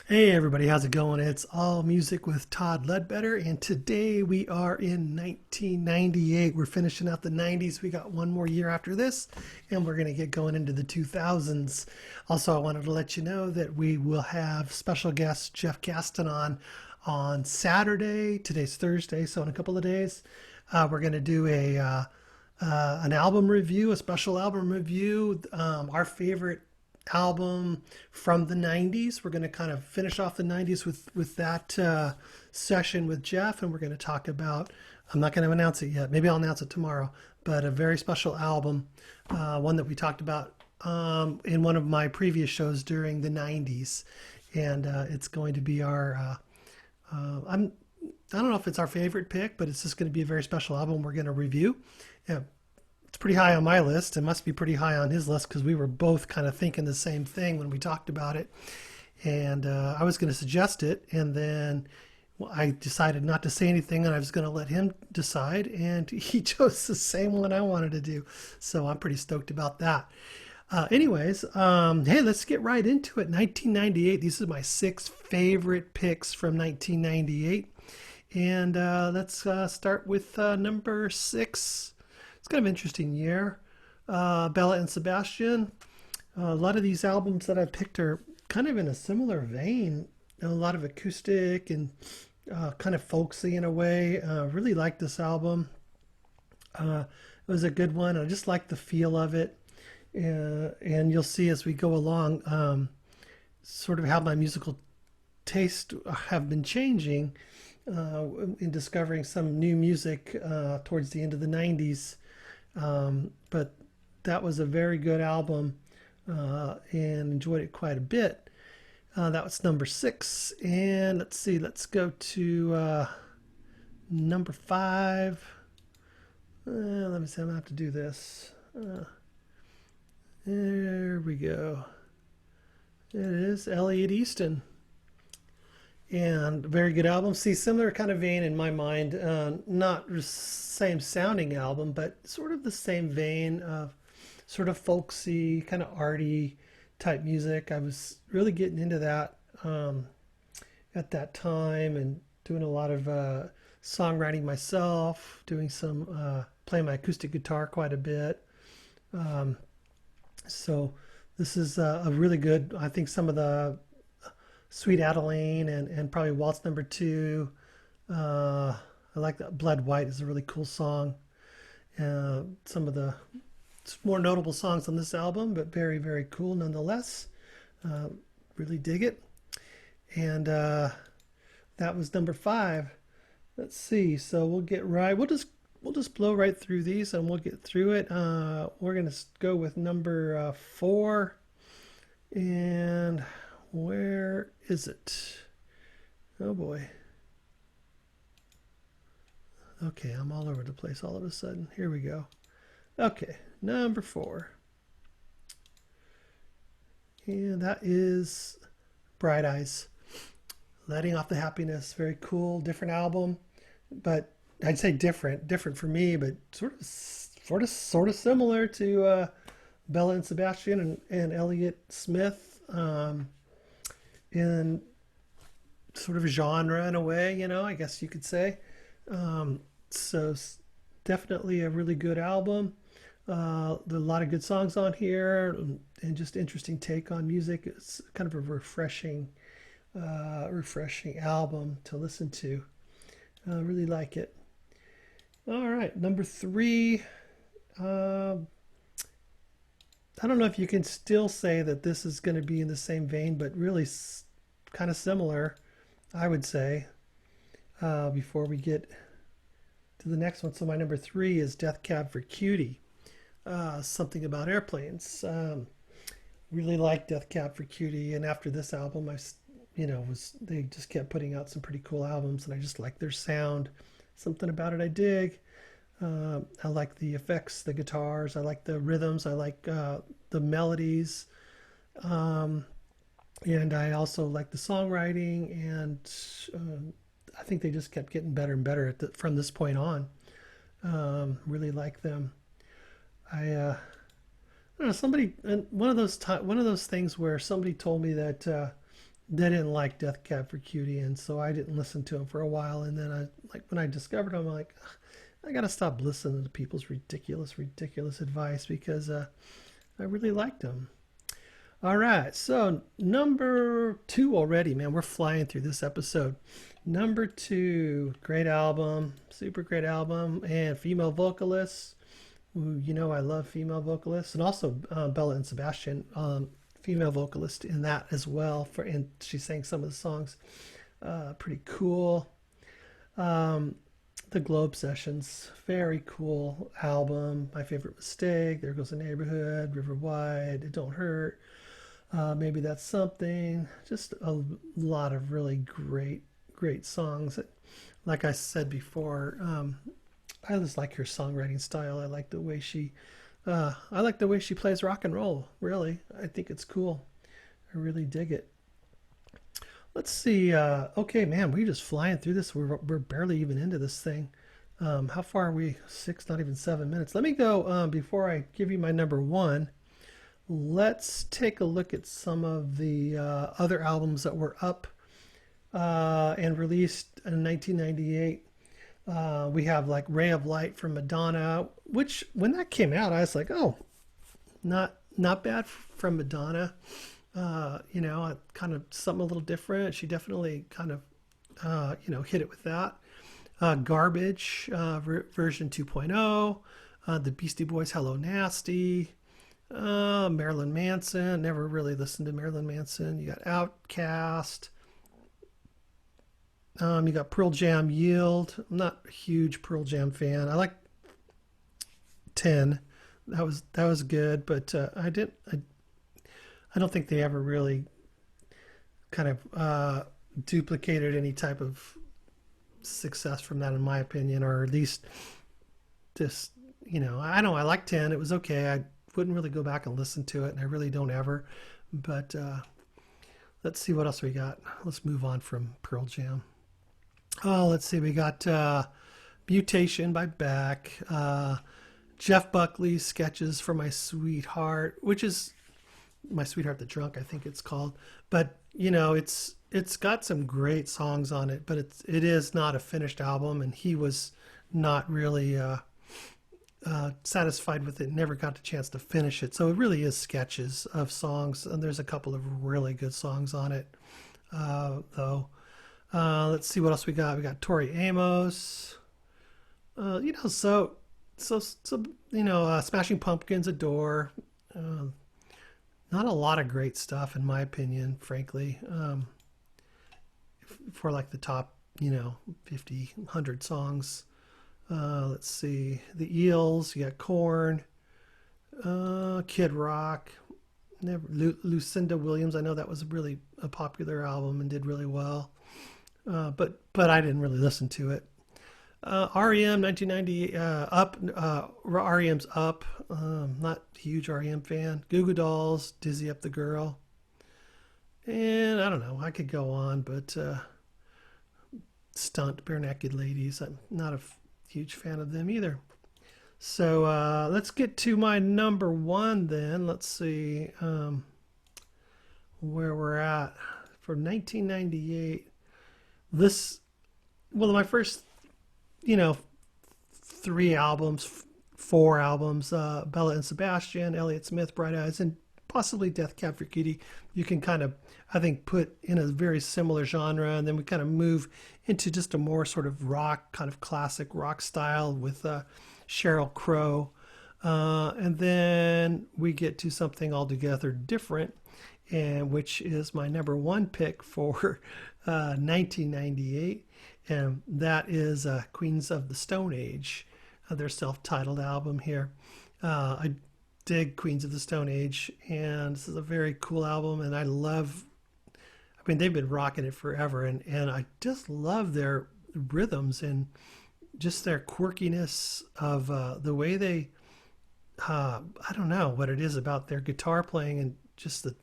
Hey everybody, how's it going? It's All Music with Todd Ledbetter, and today we are in 1998. We're finishing out the 90s. We got one more year after this, and we're going to get going into the 2000s. Also, I wanted to let you know that we will have special guest Jeff Gaston on Saturday. Today's Thursday, so in a couple of days, we're going to do an album review, a special album review, our favorite album from the 90s. We're going to kind of finish off the 90s with that session with Jeff, and we're going to talk about, I'm not going to announce it yet, maybe I'll announce it tomorrow, but a very special album, one that we talked about in one of my previous shows during the 90s. And it's going to be I don't know if it's our favorite pick, but it's just going to be a very special album we're going to review. Yeah, it's pretty high on my list. It must be pretty high on his list because we were both kind of thinking the same thing when we talked about it. And I was going to suggest it, and then I decided not to say anything, and I was going to let him decide. And he chose the same one I wanted to do, so I'm pretty stoked about that. Hey, let's get right into it. 1998. These are my six favorite picks from 1998, and let's start with number six. It's kind of an interesting year. Belle and Sebastian. A lot of these albums that I picked are kind of in a similar vein. A lot of acoustic and kind of folksy in a way. Really like this album. It was a good one. I just like the feel of it. And you'll see as we go along, sort of how my musical taste have been changing in discovering some new music towards the end of the 90s. But that was a very good album and enjoyed it quite a bit. That was number six. And let's see, let's go to number five. Let me see, I'm going to have to do this. There we go. It is Elliott Easton. And very good album. See, similar kind of vein in my mind. Not same sounding album, but sort of the same vein of sort of folksy, kind of arty type music. I was really getting into that at that time and doing a lot of songwriting myself, doing some playing my acoustic guitar quite a bit. So this is a really good. I think some of the Sweet Adeline and probably Waltz Number Two. I like that. Blood White is a really cool song. Some of the more notable songs on this album, but very, very cool nonetheless. Really dig it. And that was number five. Let's see. So we'll get right. We'll just blow right through these and we'll get through it. We're gonna go with number four. And where is it? Oh boy. Okay, I'm all over the place all of a sudden. Here we go. Okay, number four. And that is Bright Eyes. Letting Off the Happiness. Very cool, different album. But I'd say different for me, but sort of similar to Bella and Sebastian and Elliott Smith. In sort of genre in a way, I guess you could say. So definitely a really good album. There's a lot of good songs on here and just interesting take on music. It's kind of a refreshing album to listen to. I really like it. All right, number three. I don't know if you can still say that this is going to be in the same vein, but really kind of similar, I would say, before we get to the next one. So my number three is Death Cab for Cutie. Something about airplanes. Really like Death Cab for Cutie, and after this album, they just kept putting out some pretty cool albums, and I just like their sound. Something about it I dig. I like the effects, the guitars. I like the rhythms. I like the melodies. And I also like the songwriting. And I think they just kept getting better and better from this point on. Really like them. I don't know, one of those things where somebody told me that they didn't like Death Cab for Cutie, and so I didn't listen to him for a while. And then when I discovered him, I'm like, I gotta stop listening to people's ridiculous advice because I really liked him. All right, so number two already, man. We're flying through this episode. Number two, great album, super great album, and female vocalists. Ooh, I love female vocalists, and also Belle and Sebastian, female vocalist in that as well. And she sang some of the songs. Pretty cool. Um, the Globe Sessions, very cool album. My Favorite Mistake, There Goes the Neighborhood, River Wide, It Don't Hurt. Maybe That's Something. Just a lot of really great songs. Like I said before, I just like her songwriting style. I like the way she plays rock and roll. Really, I think it's cool. I really dig it. Let's see. Okay, man, we're just flying through this. We're barely even into this thing. How far are we? Six, not even 7 minutes. Let me go before I give you my number one. Let's take a look at some of the other albums that were up and released in 1998. We have like Ray of Light from Madonna, which when that came out, I was like, oh, not bad from Madonna. Kind of something a little different. She definitely kind of, hit it with that. Garbage version 2.0. The Beastie Boys, Hello Nasty. Marilyn Manson. Never really listened to Marilyn Manson. You got Outkast. You got Pearl Jam, Yield. I'm not a huge Pearl Jam fan. I like 10. That was good, but I don't think they ever really kind of duplicated any type of success from that, in my opinion, or at least just, I know I like 10. It was okay. I wouldn't really go back and listen to it, and I really don't ever. But let's see what else we got. Let's move on from Pearl Jam. Oh, let's see. We got Mutation by Beck. Jeff Buckley's Sketches for My Sweetheart, which is My Sweetheart the Drunk, I think it's called. But it's got some great songs on it, but it is not a finished album, and he was not really satisfied with it. Never got the chance to finish it, so it really is sketches of songs, and there's a couple of really good songs on it, though. Let's see what else we got. We got Tori Amos. Smashing Pumpkins, Adore. Not a lot of great stuff, in my opinion, frankly, for like the top, 50, 100 songs. Let's see. The Eels, you got Korn, Kid Rock, Lucinda Williams. I know that was really a popular album and did really well, but I didn't really listen to it. REM 1990 Up, REM's Up. Not a huge REM fan. Goo Goo Dolls, Dizzy Up the Girl. And I don't know, I could go on, but Stunt, Bare Naked Ladies, I'm not a huge fan of them either. So let's get to my number one then. Let's see where we're at for 1998. My first three albums, four albums, Belle and Sebastian, Elliott Smith, Bright Eyes, and possibly Death Cab for Cutie. You can kind of, I think, put in a very similar genre, and then we kind of move into just a more sort of rock, kind of classic rock style with Sheryl Crow. And then we get to something altogether different, and which is my number one pick for 1998. And that is Queens of the Stone Age, their self-titled album here. I dig Queens of the Stone Age, and this is a very cool album, and they've been rocking it forever, and I just love their rhythms and just their quirkiness of the way they, I don't know what it is about their guitar playing and just the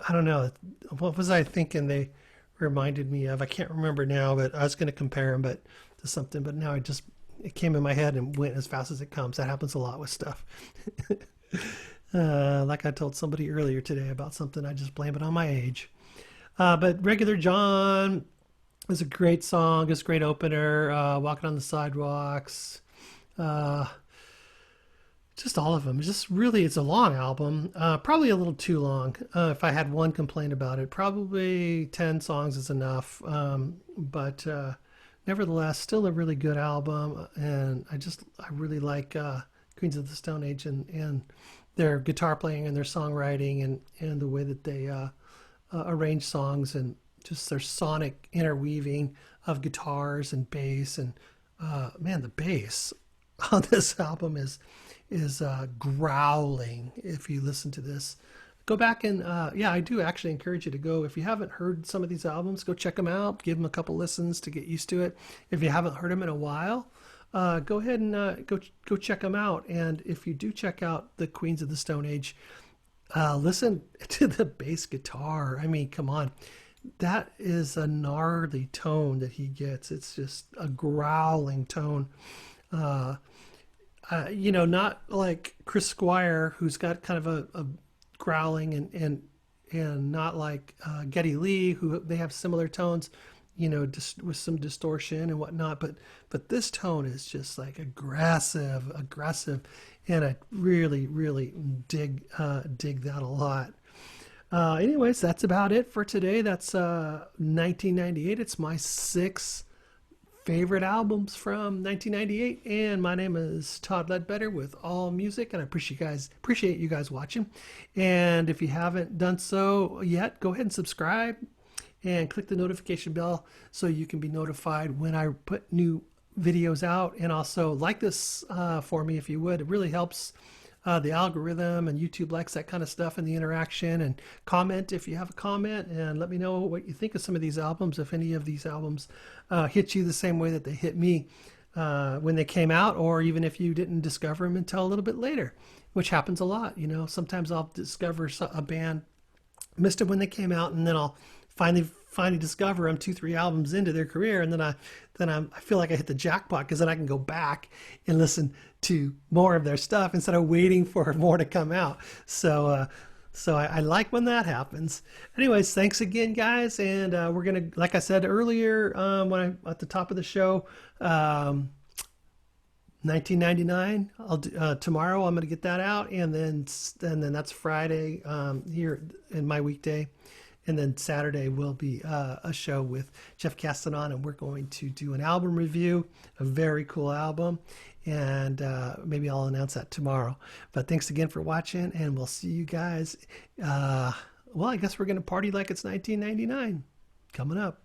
I don't know, what was I thinking they reminded me of? I can't remember now, but I was going to compare them to something, but now it came in my head and went as fast as it comes. That happens a lot with stuff. Like I told somebody earlier today about something, I just blame it on my age. But Regular John is a great song. It's a great opener. Walking on the Sidewalks. Uh, just all of them. Just really, it's a long album. Probably a little too long. If I had one complaint about it, probably 10 songs is enough. But nevertheless, still a really good album. And I really like Queens of the Stone Age and their guitar playing and their songwriting and the way that they arrange songs and just their sonic interweaving of guitars and bass. And man, the bass on this album is growling. If you listen to this, go back and yeah, I do actually encourage you to go. If you haven't heard some of these albums, go check them out, give them a couple listens to get used to it. If you haven't heard them in a while, go ahead and go check them out. And if you do check out the Queens of the Stone Age, listen to the bass guitar. I mean, come on, that is a gnarly tone that he gets. It's just a growling tone. Uh, not like Chris Squire, who's got kind of a growling, and not like Geddy Lee, who they have similar tones, just with some distortion and whatnot. But this tone is just like aggressive, and I really dig that a lot. Anyways, that's about it for today. That's 1998. It's my sixth favorite albums from 1998, and my name is Todd Ledbetter with All Music, and I appreciate you guys watching. And if you haven't done so yet, go ahead and subscribe and click the notification bell so you can be notified when I put new videos out. And also like this for me if you would. It really helps the algorithm, and YouTube likes that kind of stuff and the interaction. And comment if you have a comment, and let me know what you think of some of these albums, if any of these albums hit you the same way that they hit me when they came out, or even if you didn't discover them until a little bit later, which happens a lot. Sometimes I'll discover a band, missed it when they came out, and then I'll finally discover them 2-3 albums into their career, and I feel like I hit the jackpot, because then I can go back and listen to more of their stuff instead of waiting for more to come out. So I like when that happens. Anyways, thanks again, guys, and we're gonna, like I said earlier, at the top of the show, 1999. Tomorrow I'm gonna get that out, and then that's Friday here in my weekday. And then Saturday will be a show with Jeff Castanon, and we're going to do an album review, a very cool album. And maybe I'll announce that tomorrow. But thanks again for watching, and we'll see you guys. Well, I guess we're going to party like it's 1999 coming up.